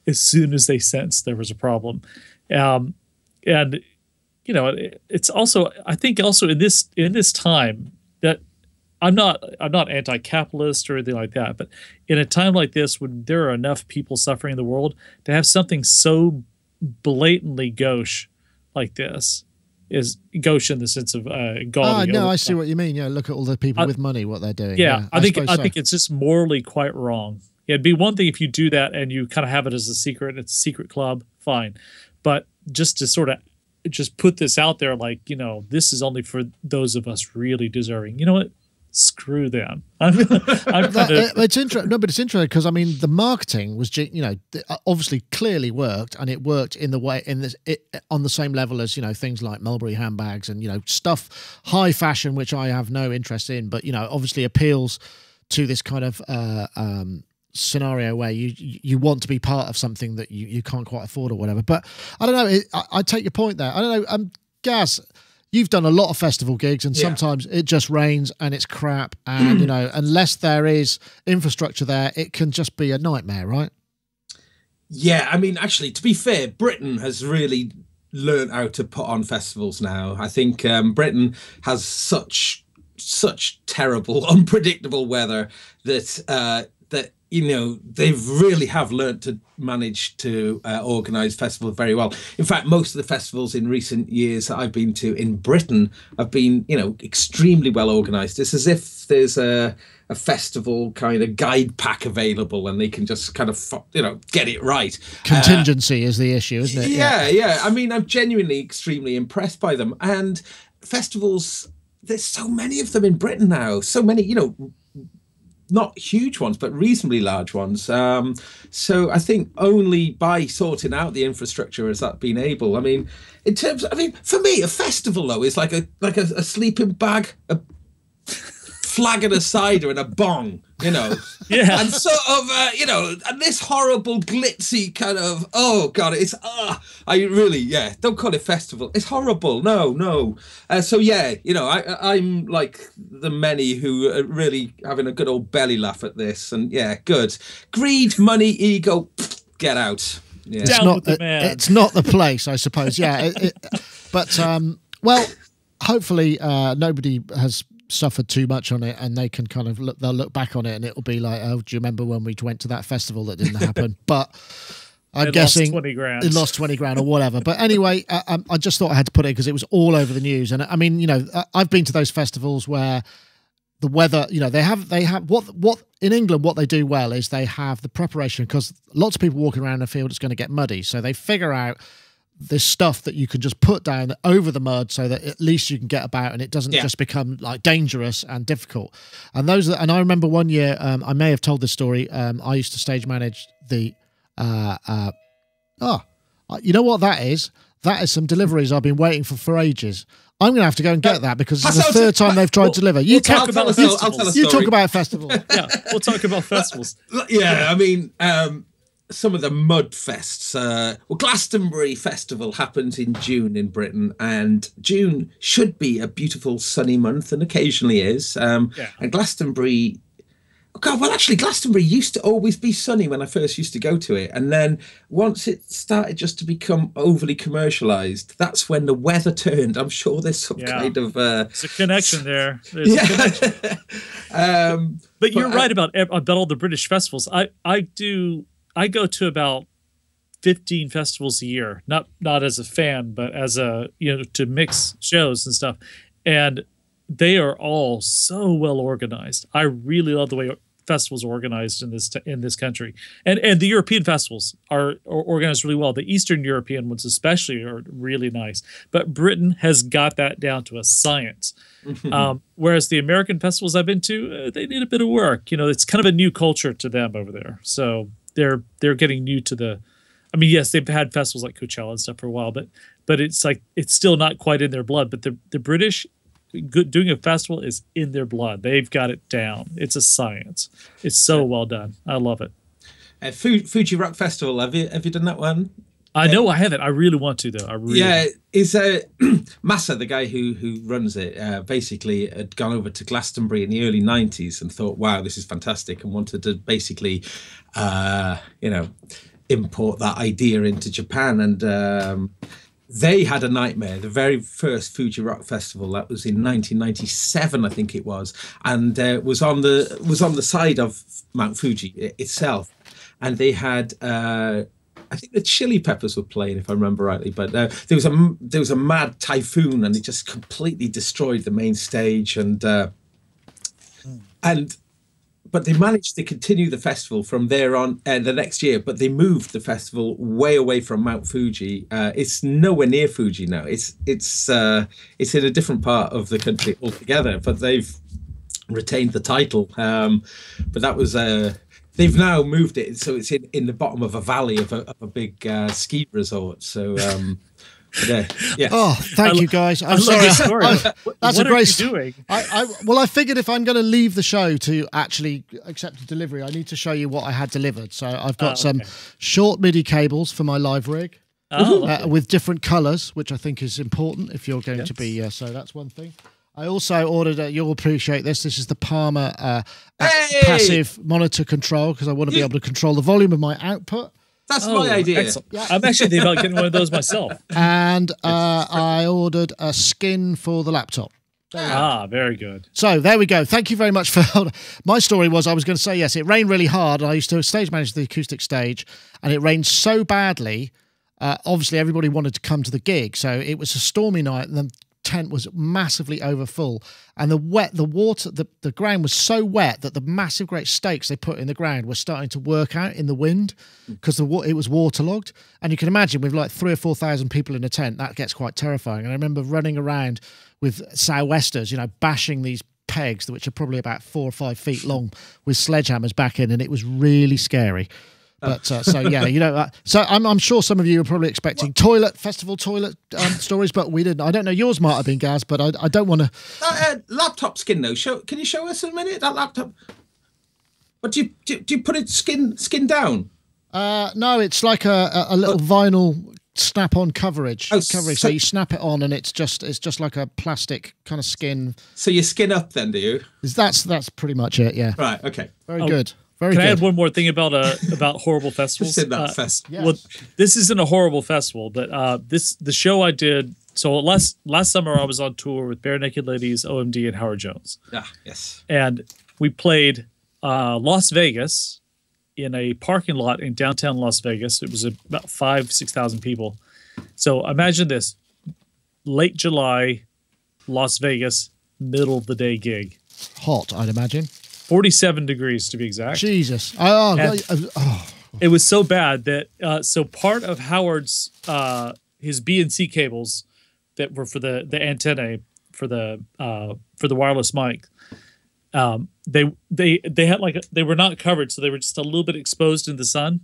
as soon as they sensed there was a problem. And, you know, it's also, I think also in this time that I'm not anti-capitalist or anything like that, but in a time like this, when there are enough people suffering in the world, to have something so blatantly gauche like this is gauche in the sense of gaudy. No, I see what you mean. Yeah, look at all the people with money, what they're doing. Yeah, I think it's just morally quite wrong. It'd be one thing if you do that and you kind of have it as a secret, it's a secret club, fine. But just to sort of just put this out there, like, you know, this is only for those of us really deserving. You know what? Screw them. It's interesting. No, but it's interesting because, I mean, the marketing was, you know, obviously clearly worked, and it worked in the way on the same level as, you know, things like Mulberry handbags and, you know, stuff, high fashion, which I have no interest in, but, you know, obviously appeals to this kind of scenario where you want to be part of something that you can't quite afford or whatever. But I don't know. I take your point there. I don't know. Gaz, you've done a lot of festival gigs, and sometimes it just rains and it's crap, and you know, unless there is infrastructure there, it can just be a nightmare, right? Yeah, I mean, actually, to be fair, Britain has really learned how to put on festivals now. I think Britain has such terrible, unpredictable weather that you know, they've really have learned to manage to organise festivals very well. In fact, most of the festivals in recent years that I've been to in Britain have been, you know, extremely well organised. It's as if there's a festival kind of guide pack available and they can just kind of, you know, get it right. Contingency is the issue, isn't it? Yeah. I mean, I'm genuinely extremely impressed by them. And festivals, there's so many of them in Britain now. So many, you know, not huge ones, but reasonably large ones. So I think only by sorting out the infrastructure has that been able. I mean, in terms of, I mean, for me, a festival though is like a sleeping bag, a flagon of cider and a bong, you know. Yeah. And sort of, you know, and this horrible glitzy kind of, oh God, it's, I really, don't call it festival. It's horrible. No. So yeah, you know, I'm like the many who are really having a good old belly laugh at this. And yeah, good. Greed, money, ego, get out. Yeah. It's not the place, I suppose. Yeah. But, well, hopefully nobody has suffered too much on it, and they can kind of they'll look back on it and it'll be like, oh, do you remember when we went to that festival that didn't happen? But I'm guessing it lost 20 grand or whatever. But anyway, I just thought I had to put it because it was all over the news. And I mean, you know, I've been to those festivals where the weather, you know, they have what in England, what they do well is they have the preparation, because lots of people walking around the field, it's going to get muddy. So they figure out this stuff that you can just put down over the mud so that at least you can get about and it doesn't just become like dangerous and difficult. And and I remember one year, I may have told this story. I used to stage manage the, you know what that is? That is some deliveries I've been waiting for ages. I'm going to have to go and get that because it's the third time they've tried to deliver. You talk about festivals. You talk about festivals. Yeah, we'll talk about festivals. Yeah, I mean, some of the mud fests. Well, Glastonbury Festival happens in June in Britain, and June should be a beautiful sunny month, and occasionally is. And Glastonbury, actually, Glastonbury used to always be sunny when I first used to go to it, and then once it started just to become overly commercialised, that's when the weather turned. I'm sure there's some kind of there's a connection there. There's a connection. But you're right about all the British festivals. I go to about 15 festivals a year, not as a fan, but as a, you know, to mix shows and stuff. And they are all so well organized. I really love the way festivals are organized in this country. And the European festivals are organized really well. The Eastern European ones especially are really nice. But Britain has got that down to a science. Whereas the American festivals I've been to, they need a bit of work. You know, it's kind of a new culture to them over there. So they're getting new to the, I mean, yes, they've had festivals like Coachella and stuff for a while, but it's like, it's still not quite in their blood. But the British doing a festival is in their blood. They've got it down. It's a science. It's so well done. I love it. Fuji Rock Festival. Have you done that one? I know I haven't. I really want to though. It's Massa, the guy who runs it, basically had gone over to Glastonbury in the early 90s and thought, wow, this is fantastic, and wanted to basically, you know, import that idea into Japan. And they had a nightmare. The very first Fuji Rock Festival, that was in 1997, I think it was, and was on the side of Mount Fuji itself, and they had. I think the Chili Peppers were playing, if I remember rightly, but there was a mad typhoon, and it just completely destroyed the main stage. But they managed to continue the festival from there on the next year. But they moved the festival way away from Mount Fuji. It's nowhere near Fuji now. It's in a different part of the country altogether. But they've retained the title. But that was. They've now moved it, so it's in the bottom of a valley of a big ski resort. So, yeah. Oh, thank you guys. I'm sorry. That's a great story. Well, I figured if I'm going to leave the show to actually accept a delivery, I need to show you what I had delivered. So I've got some short MIDI cables for my live rig. with different colors, which I think is important if you're going to be. So that's one thing. I also ordered, you'll appreciate this, this is the Palmer passive monitor control, because I want to be able to control the volume of my output. That's my idea. Yeah. I'm actually thinking about getting one of those myself. And I ordered a skin for the laptop. Very good. So there we go. Thank you very much for... My story was, I was going to say, yes, it rained really hard. And I used to stage manage the acoustic stage, and it rained so badly. Obviously, everybody wanted to come to the gig. So it was a stormy night, and the tent was massively over full. And the ground was so wet that the massive great stakes they put in the ground were starting to work out in the wind, because it was waterlogged. And you can imagine with like 3,000 or 4,000 people in a tent, that gets quite terrifying. And I remember running around with sou'westers, bashing these pegs, which are probably about 4 or 5 feet long, with sledgehammers back in, and it was really scary. But so yeah, so I'm sure some of you are probably expecting festival toilet stories, but we didn't. I don't know. Yours might have been, Gaz, but I don't want to. That laptop skin though. Can you show us a minute that laptop? But do you put it skin down? No, it's like a little vinyl snap-on coverage. So you snap it on, and it's just like a plastic kind of skin. So you skin up then, do you? That's pretty much it. Yeah. Right. Okay. Very good. Very Can good. I add one more thing about horrible festivals? Just in that festival. Yes. Well, this isn't a horrible festival, but the show I did. So last summer I was on tour with Bare Naked Ladies, OMD, and Howard Jones. Yes. And we played Las Vegas in a parking lot in downtown Las Vegas. It was about 5,000-6,000 people. So imagine this: late July, Las Vegas, middle of the day gig. Hot, I'd imagine. 47 degrees to be exact. Jesus. It was so bad that so part of Howard's his B&C cables that were for the antennae for the wireless mic, they had they were not covered, so they were just a little bit exposed in the sun,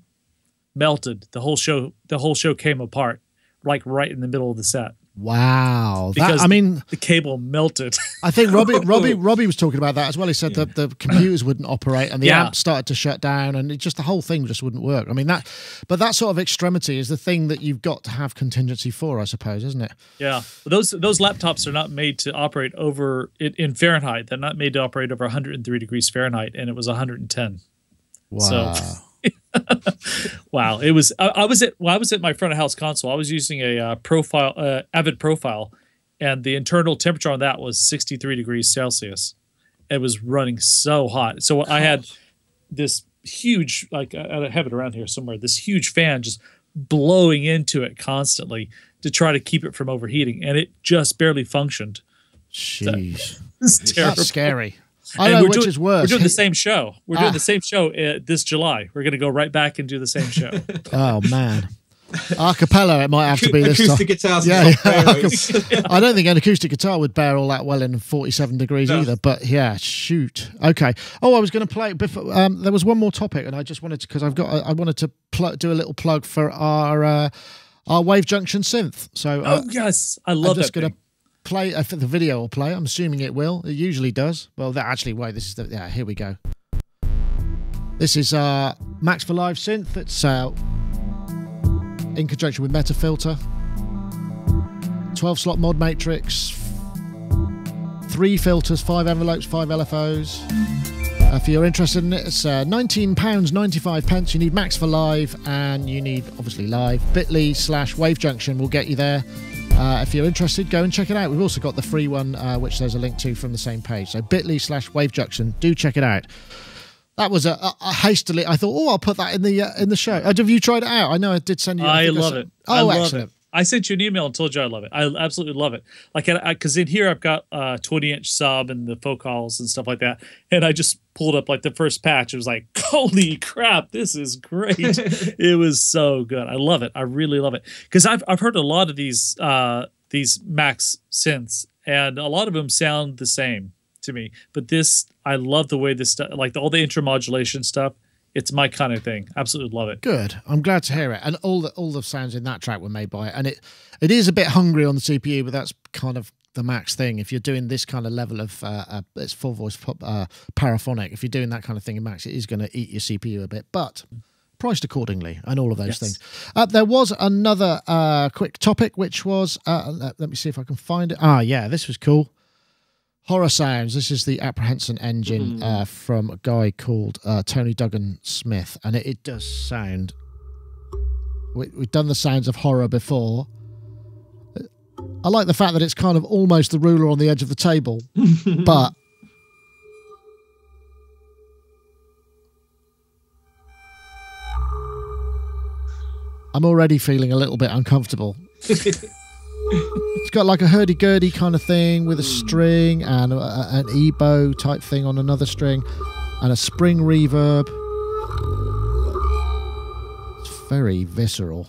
melted. The whole show came apart, like right in the middle of the set. Wow. Because the cable melted. I think Robbie was talking about that as well. He said that the computers wouldn't operate, and the amp started to shut down, and the whole thing just wouldn't work. But that sort of extremity is the thing that you've got to have contingency for, I suppose, isn't it? Yeah. Those laptops are not made to operate over in Fahrenheit. They're not made to operate over 103 degrees Fahrenheit, and it was 110. Wow. So, wow, it was. I was at my front of house console. I was using a Avid profile, and the internal temperature on that was 63 degrees Celsius. It was running so hot. So I had this huge, I have it around here somewhere. This huge fan just blowing into it constantly to try to keep it from overheating, and it just barely functioned. Jeez, it's terrible. That's scary. I know which is worse. We're doing the same show. We're doing the same show this July. We're going to go right back and do the same show. Oh, man. A cappella, it might have to be this time. Acoustic guitars. I don't think an acoustic guitar would bear all that well in 47 degrees either. But yeah, shoot. Okay. Oh, I was going to play before. There was one more topic, and I just wanted to, because I wanted to do a little plug for our Wavejunction synth. So yes, I love that. Going to play the video will play. I'm assuming it will. It usually does. Well, wait. This is here we go. This is Max for Live synth. It's in conjunction with Metafilter, 12-slot mod matrix, 3 filters, 5 envelopes, 5 LFOs. If you're interested in it, it's £19.95. You need Max for Live, and you need obviously live. bit.ly/Wavejunction will get you there. If you're interested, go and check it out. We've also got the free one, which there's a link to from the same page. So bit.ly/Wavejunction. Do check it out. That was a hastily. I thought, I'll put that in the show. Have you tried it out? I know I did send you. I love it. Oh, I excellent. love it. I sent you an email and told you I love it. I absolutely love it. Because in here I've got 20-inch sub and the focals and stuff like that. And I just pulled up the first patch. It was like, holy crap, this is great. It was so good. I love it. I really love it. Because I've heard a lot of these Max synths, and a lot of them sound the same to me. But this, I love the way this stuff, all the intermodulation stuff. It's my kind of thing. Absolutely love it. Good. I'm glad to hear it. And all the sounds in that track were made by it. And it is a bit hungry on the CPU, but that's kind of the Max thing. If you're doing this kind of level of it's full voice paraphonic, if you're doing that kind of thing in Max, it is going to eat your CPU a bit. But priced accordingly, and all of those things. There was another quick topic, which was, let me see if I can find it. Yeah, this was cool. Horror sounds. This is the Apprehension Engine from a guy called Tony Duggan Smith, and it does sound... We've done the sounds of horror before. I like the fact that it's kind of almost the ruler on the edge of the table, but... I'm already feeling a little bit uncomfortable. It's got like a hurdy-gurdy kind of thing with a string and an E-bow type thing on another string and a spring reverb. It's very visceral.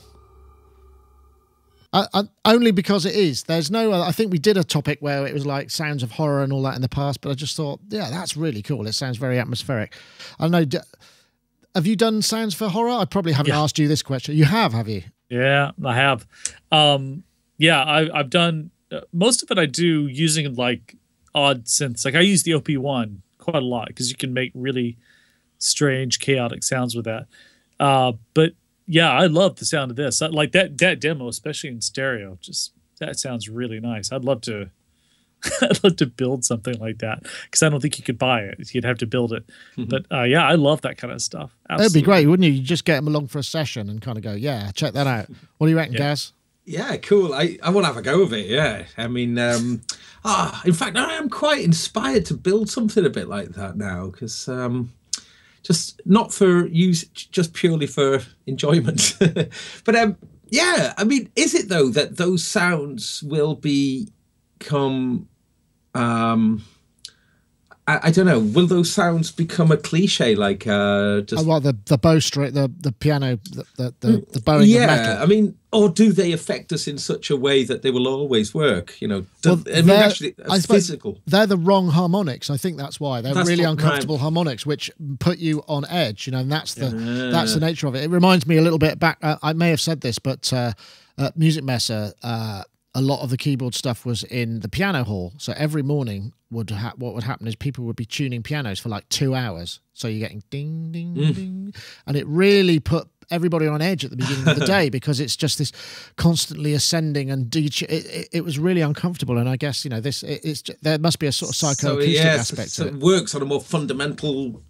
Only because it is. There's no other, I think we did a topic where it was like sounds of horror and all that in the past, but I just thought, yeah, that's really cool. It sounds very atmospheric. I know. Have you done sounds for horror? I probably haven't asked you this question. You have you? Yeah, I have. I've done most of it. I do using like odd synths. Like I use the OP1 quite a lot because you can make really strange, chaotic sounds with that. But yeah, I love the sound of this. Like that demo, especially in stereo. Just that sounds really nice. I'd love to. I'd love to build something like that because I don't think you could buy it. You'd have to build it. But yeah, I love that kind of stuff. Absolutely. That'd be great, wouldn't you? You just get them along for a session and kind of go, yeah, check that out. What do you reckon, Gaz? Yeah, cool. I want to have a go of it. Yeah, I mean, in fact, I am quite inspired to build something a bit like that now because just not for use, just purely for enjoyment. But yeah, I mean, is it though that those sounds will become I don't know. Will those sounds become a cliche? Like just the bow string, the piano, the bowing of metal. I mean, or do they affect us in such a way that they will always work? You know, physical. They're the wrong harmonics. I think that's why they're really uncomfortable harmonics, which put you on edge. You know, and that's the nature of it. It reminds me a little bit back. I may have said this, but Music Messer. A lot of the keyboard stuff was in the piano hall. So every morning what would happen is people would be tuning pianos for like 2 hours. So you're getting ding, ding, ding. And it really put everybody on edge at the beginning of the day because it's just this constantly ascending and it was really uncomfortable. And I guess, you know, there must be a sort of psychoacoustic aspect to it. It works on a more fundamental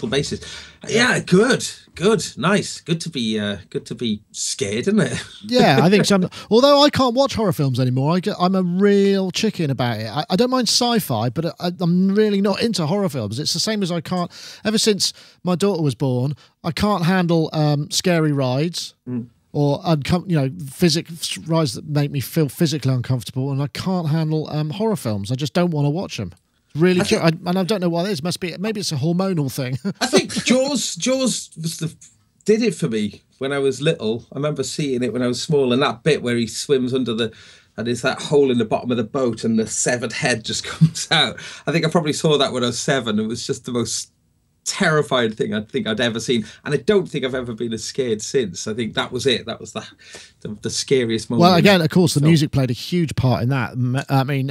basis. Yeah, good, nice, good to be scared, isn't it? Yeah, I think so. Although I can't watch horror films anymore, I'm a real chicken about it. I don't mind sci-fi, but I'm really not into horror films. It's the same as I can't. Ever since my daughter was born, I can't handle scary rides. Or physics rides that make me feel physically uncomfortable, and I can't handle horror films. I just don't want to watch them. Really, and I don't know why it is. Maybe it's a hormonal thing. I think Jaws did it for me when I was little. I remember seeing it when I was small, and that bit where he swims under and there's that hole in the bottom of the boat, and the severed head just comes out. I think I probably saw that when I was 7. It was just the most terrifying thing I think I'd ever seen, and I don't think I've ever been as scared since. I think that was it. That was the scariest moment. Well, again, of course, the music played a huge part in that. I mean,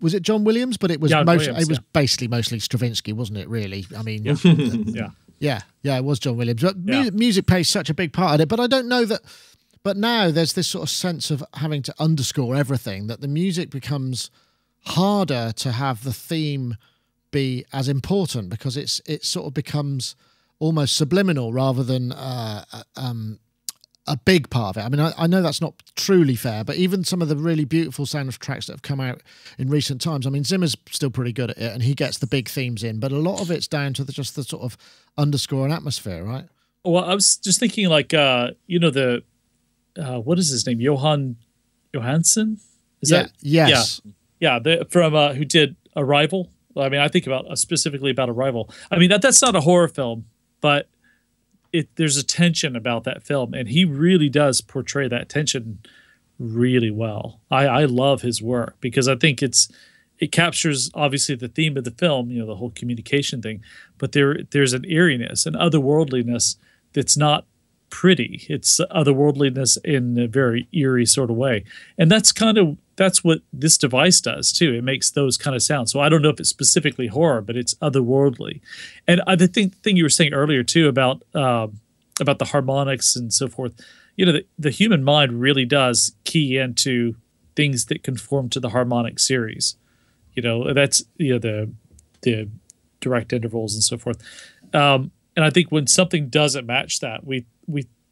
Was it John Williams? But it was basically mostly Stravinsky, wasn't it? Really, I mean, yeah, it was John Williams. But music plays such a big part of it. But I don't know that. But now there's this sort of sense of having to underscore everything, that the music becomes harder to have the theme be as important because it sort of becomes almost subliminal rather than a big part of it. I mean, I know that's not truly fair, but even some of the really beautiful soundtracks that have come out in recent times, I mean, Zimmer's still pretty good at it, and he gets the big themes in, but a lot of it's down to just the sort of underscore and atmosphere, right? Well, I was just thinking, like, what is his name? Johansson? Yes. Yeah, from who did Arrival. I mean, I think specifically about Arrival. I mean, that's not a horror film, but there's a tension about that film, and he really does portray that tension really well. I love his work because I think it captures obviously the theme of the film, you know, the whole communication thing, but there's an eeriness, an otherworldliness that's not pretty. It's otherworldliness in a very eerie sort of way, and that's that's what this device does too. It makes those kind of sounds. So I don't know if it's specifically horror, but it's otherworldly. And the thing you were saying earlier too about the harmonics and so forth, you know, the human mind really does key into things that conform to the harmonic series. You know, that's, you know, the direct intervals and so forth. And I think when something doesn't match that,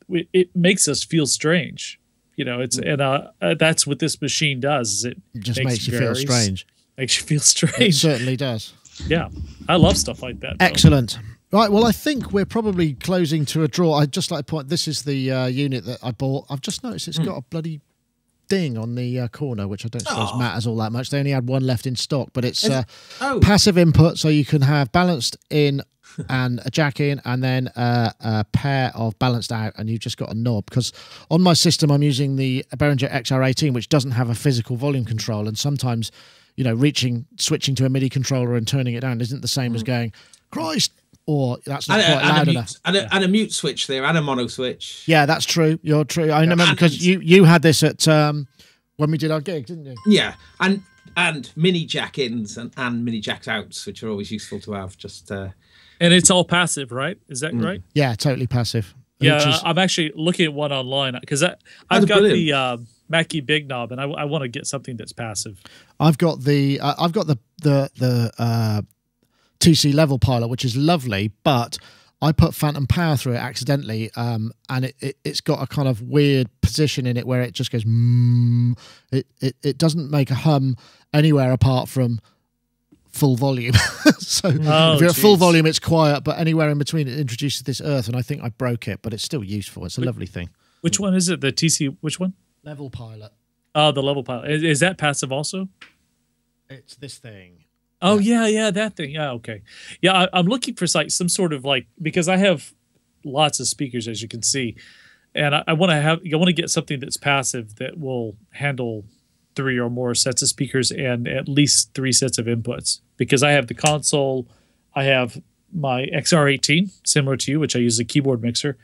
it makes us feel strange. You know, that's what this machine does. Is it just makes you feel strange. Makes you feel strange. It certainly does. Yeah, I love stuff like that. Excellent. Right, well, I think we're probably closing to a draw. I'd just like to point, this is the unit that I bought. I've just noticed it's got a bloody ding on the corner, which I don't suppose matters all that much. They only had one left in stock, but it's passive input, so you can have balanced in and a jack in, and then a pair of balanced out, and you've just got a knob. Because on my system, I'm using the Behringer XR18, which doesn't have a physical volume control, and sometimes, you know, switching to a MIDI controller and turning it down isn't the same as going, Christ, or that's not quite loud enough. And a mute switch there, and a mono switch. Yeah, that's true. You're true. I remember because you had this at when we did our gig, didn't you? Yeah, and mini jack ins and mini jacks outs, which are always useful to have. Just and it's all passive, right? Is that right? Yeah, totally passive. Yeah, I'm actually looking at one online because I've got the Mackie Big Knob, and I want to get something that's passive. I've got the TC level pilot, which is lovely, but I put phantom power through it accidentally, and it's got a kind of weird position in it where it just goes it doesn't make a hum anywhere apart from full volume. So if you're at full volume, it's quiet, but anywhere in between, it introduces this earth, and I think I broke it, but it's still useful. It's a lovely thing. Which one is it? The TC? Which one? Level pilot. Oh, the level pilot. Is that passive also? It's this thing. Oh yeah, that thing. Yeah, okay. Yeah, I'm looking for like some sort of like, because I have lots of speakers, as you can see, and I want to get something that's passive that will handle 3 or more sets of speakers and at least 3 sets of inputs. Because I have the console, I have my XR18, similar to you, which I use as a keyboard mixer,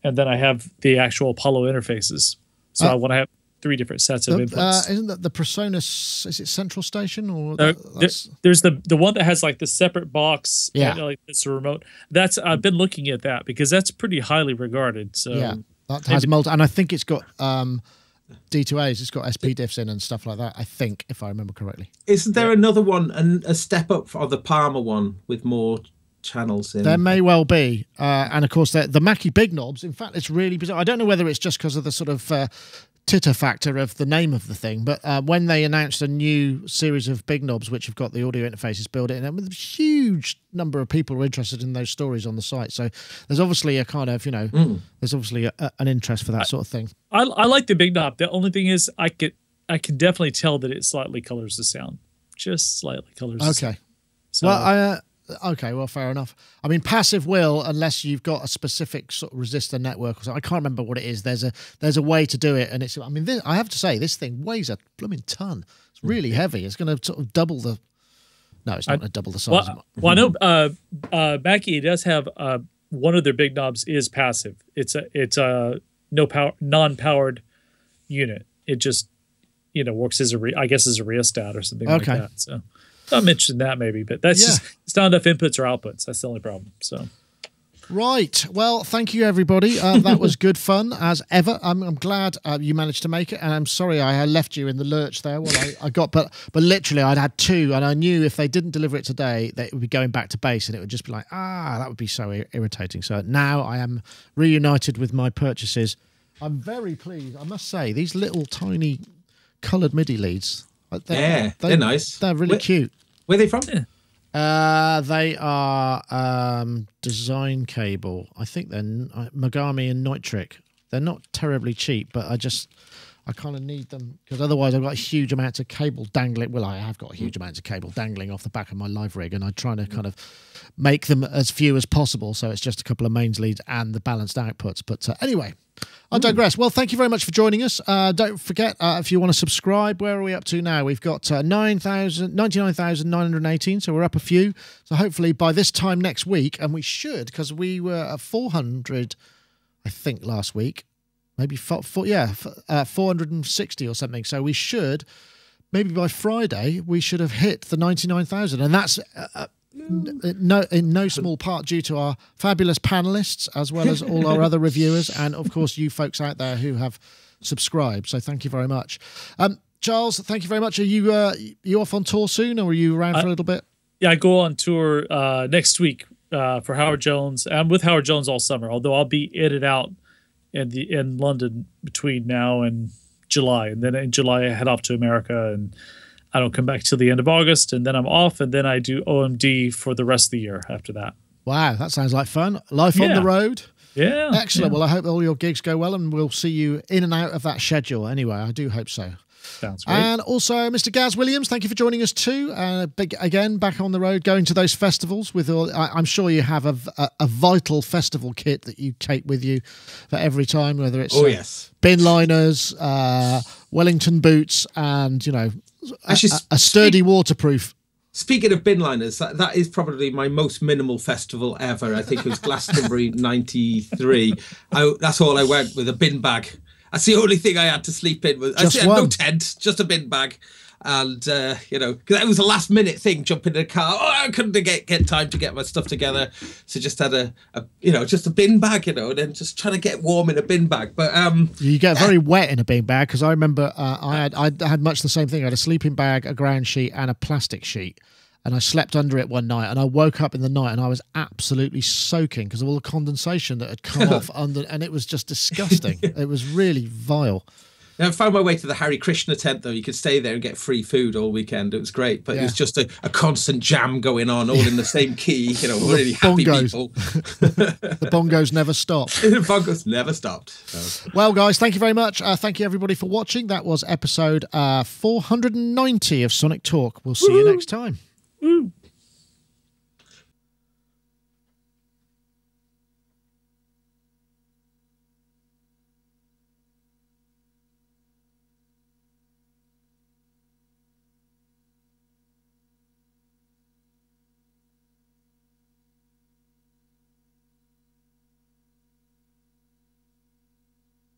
and then I have the actual Apollo interfaces. So I want to have 3 different sets of inputs. Isn't that the PreSonus? Is it Central Station or? There's the one that has like the separate box. Yeah, like it's a remote. I've been looking at that because that's pretty highly regarded. So yeah, that has multi, and I think it's got D2As. It's got SP diffs in and stuff like that. I think, if I remember correctly. Isn't there another one, and a step up for the Palmer one with more channels in? There may well be, and of course the Mackie Big Knobs. In fact, it's really bizarre. I don't know whether it's just because of the sort of titter factor of the name of the thing, but when they announced a new series of big knobs which have got the audio interfaces built in, and a huge number of people are interested in those stories on the site. So there's obviously a kind of, you know, there's obviously an interest for that sort of thing. I like the big knob. The only thing is I can definitely tell that it slightly colors the sound, just slightly colors. The sound. So, well, okay, well, fair enough. I mean, passive will, unless you've got a specific sort of resistor network or something. I can't remember what it is. There's a way to do it, and it's. I mean, I have to say, this thing weighs a blooming ton. It's really heavy. It's going to sort of double the. No, it's not going to double the size. Well, I know Mackie does have one of their big knobs is passive. It's a non-powered unit. It just works as I guess as a rheostat or something like that. So. I mentioned that maybe, but that's just, it's not enough inputs or outputs. That's the only problem. So, right. Well, thank you, everybody. That was good fun as ever. I'm glad you managed to make it, and I'm sorry I left you in the lurch there. Well, I got, but literally I'd had 2, and I knew if they didn't deliver it today, that it would be going back to base, and it would just be like, that would be so irritating. So now I am reunited with my purchases. I'm very pleased. I must say, these little tiny coloured MIDI leads. They're nice. They're really cute. Where are they from? They are design cable. I think they're Mogami and Nitric. They're not terribly cheap, but I kind of need them because otherwise I've got huge amounts of cable dangling. Well, I have got huge amounts of cable dangling off the back of my live rig, and I'm trying to kind of make them as few as possible. So it's just a couple of mains leads and the balanced outputs. But anyway, I digress. Well, thank you very much for joining us. Don't forget, if you want to subscribe, where are we up to now? We've got 99,918, so we're up a few. So hopefully by this time next week, and we should, because we were at 400, I think, last week. Maybe 460 or something. So we should maybe by Friday we should have hit the 99,000, and that's in no small part due to our fabulous panelists, as well as all our other reviewers, and of course you folks out there who have subscribed. So thank you very much. Charles, thank you very much. Are you off on tour soon, or are you around for a little bit? Yeah, I go on tour next week for Howard Jones. I'm with Howard Jones all summer, although I'll be in and out in London between now and July. And then in July, I head off to America, and I don't come back till the end of August, and then I'm off, and then I do OMD for the rest of the year after that. Wow, that sounds like fun. Life on the road. Yeah. Excellent. Yeah. Well, I hope all your gigs go well, and we'll see you in and out of that schedule. Anyway, I do hope so. Sounds great. And also, Mr. Gaz Williams, thank you for joining us too. Again, back on the road, going to those festivals with all. I'm sure you have a vital festival kit that you take with you for every time, whether it's yes, bin liners, Wellington boots, and actually, a sturdy waterproof. Speaking of bin liners, that is probably my most minimal festival ever. I think it was Glastonbury '93. That's all I went with, a bin bag. That's the only thing I had to sleep in. No tent, just a bin bag. And, because it was a last minute thing, jumping in a car. Oh, I couldn't get time to get my stuff together. So just had just a bin bag, and then just trying to get warm in a bin bag. But you get very wet in a bin bag, because I remember I had much the same thing. I had a sleeping bag, a ground sheet, and a plastic sheet. And I slept under it one night, and I woke up in the night and I was absolutely soaking because of all the condensation that had come off under, and it was just disgusting. It was really vile. I found my way to the Hare Krishna tent, though. You could stay there and get free food all weekend. It was great, but it was just a constant jam going on, all in the same key. Really happy people. The bongos never stopped. The bongos never stopped. So. Well, guys, thank you very much. Thank you, everybody, for watching. That was episode 490 of Sonic Talk. We'll see you next time. Woo.